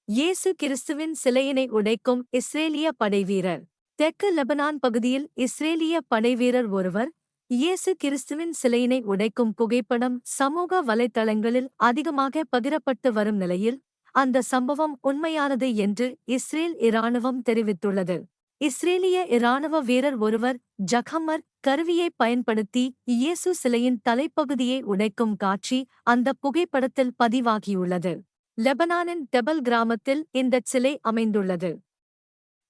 இயேசு கிறிஸ்துவின் சிலையினை உடைக்கும் இஸ்ரேலிய படைவீரர். தெற்கு லெபனான் பகுதியில் இஸ்ரேலிய படைவீரர் ஒருவர் இயேசு கிறிஸ்துவின் சிலையினை உடைக்கும் புகைப்படம் சமூக வலைத்தளங்களில் அதிகமாக பகிரப்பட்டு வரும் நிலையில் அந்த சம்பவம் உண்மையானது என்று இஸ்ரேல் இராணுவம் தெரிவித்துள்ளது. இஸ்ரேலிய இராணுவ வீரர் ஒருவர் ஜகம்மர் கருவியை பயன்படுத்தி இயேசு சிலையின் தலைப்பகுதியை உடைக்கும் காட்சி அந்த புகைப்படத்தில் பதிவாகியுள்ளது. லெபனானின் டெபல் கிராமத்தில் இந்தச் சிலை அமைந்துள்ளது.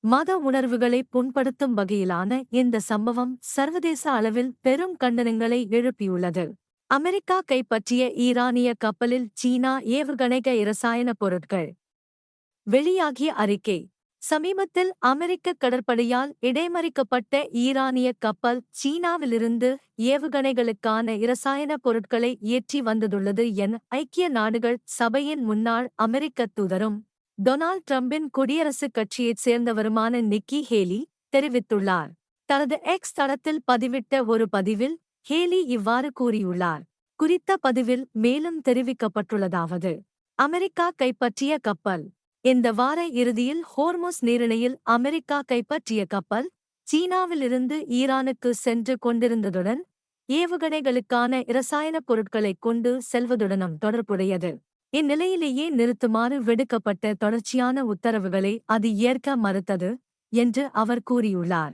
மத உணர்வுகளை புண்படுத்தும் வகையிலான இந்த சம்பவம் சர்வதேச அளவில் பெரும் கண்டனங்களை எழுப்பியுள்ளது. அமெரிக்கா கைப்பற்றிய ஈரானிய கப்பலில் சீனா ஏவுகணைக இரசாயன பொருட்கள். வெளியாகிய அறிக்கை. சமீபத்தில் அமெரிக்க கடற்படையால் இடைமறிக்கப்பட்ட ஈரானிய கப்பல் சீனாவிலிருந்து ஏவுகணைகளுக்கான இரசாயன பொருட்களை ஏற்றி வந்துள்ளது என ஐக்கிய நாடுகள் சபையின் முன்னாள் அமெரிக்க தூதரும் டொனால்ட் ட்ரம்பின் குடியரசுக் கட்சியைச் சேர்ந்தவருமான நிக்கி ஹேலி தெரிவித்துள்ளார். தனது எக்ஸ் தளத்தில் பதிவிட்ட ஒரு பதிவில் ஹேலி இவ்வாறு கூறியுள்ளார். குறித்த பதிவில் மேலும் தெரிவிக்கப்பட்டுள்ளதாவது: அமெரிக்கா கைப்பற்றிய கப்பல். இந்த வார இறுதியில் ஹோர்முஸ் நீரிணையில் அமெரிக்கா கைப்பற்றிய கப்பல் சீனாவிலிருந்து ஈரானுக்கு சென்று கொண்டிருந்ததுடன் ஏவுகணைகளுக்கான இரசாயனப் பொருட்களைக் கொண்டு செல்வதுடனும் தொடர்புடையது. இந்நிலையிலேயே நிறுத்துமாறு விடுக்கப்பட்ட தொடர்ச்சியான உத்தரவுகளை அது ஏற்க மறுத்தது என்று அவர் கூறியுள்ளார்.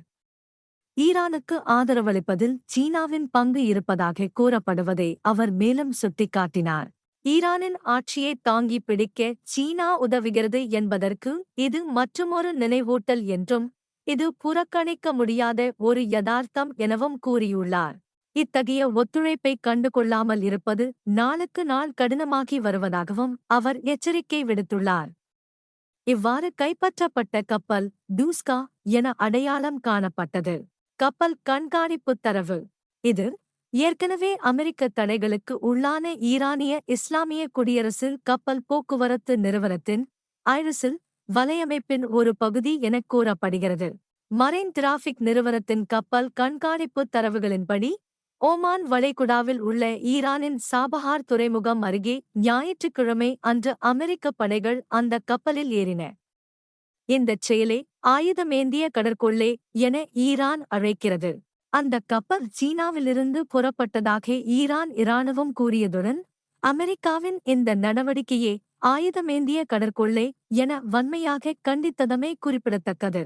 ஈரானுக்கு ஆதரவளிப்பதில் சீனாவின் பங்கு இருப்பதாக கூறப்படுவதை அவர் மேலும் சுட்டிக்காட்டினார். ஈரானின் ஆட்சியை தாங்கி பிடிக்க சீனா உதவுகிறது என்பதற்கு இது மற்றுமொரு நினைவூட்டல் என்றும் இது புறக்கணிக்க முடியாத ஒரு யதார்த்தம் எனவும் கூறியுள்ளார். இத்தகைய ஒத்துழைப்பை கண்டுகொள்ளாமல் இருப்பது நாளுக்கு நாள் கடினமாகி வருவதாகவும் அவர் எச்சரிக்கை விடுத்துள்ளார். இவ்வாறு கைப்பற்றப்பட்ட கப்பல் டூஸ்கா என அடையாளம் காணப்பட்டது. கப்பல் கண்காணிப்புத் தரவு. இது ஏற்கனவே அமெரிக்க தடைகளுக்கு உள்ளான ஈரானிய இஸ்லாமிய குடியரசு கப்பல் போக்குவரத்து நிறுவனத்தின் ஐரிஸில் வலையமைப்பின் ஒரு பகுதி எனக் கூறப்படுகிறது. மரைன் டிராஃபிக் நிறுவனத்தின் கப்பல் கண்காணிப்புத் தரவுகளின்படி ஓமான் வளைகுடாவில் உள்ள ஈரானின் சாபஹார் துறைமுகம் அருகே ஞாயிற்றுக்கிழமை அன்று அமெரிக்க படைகள் அந்த கப்பலில் ஏறின. இந்தச் செயலை ஆயுதமேந்திய கடற்கொள்ளை என ஈரான் அழைக்கிறது. அந்த கப்பல் சீனாவிலிருந்து புறப்பட்டதாக ஈரான் இராணுவம் கூறியதுடன் அமெரிக்காவின் இந்த நடவடிக்கையே ஆயுதமேந்திய கடற்கொள்ளை என வன்மையாக கண்டித்ததமே குறிப்பிடத்தக்கது.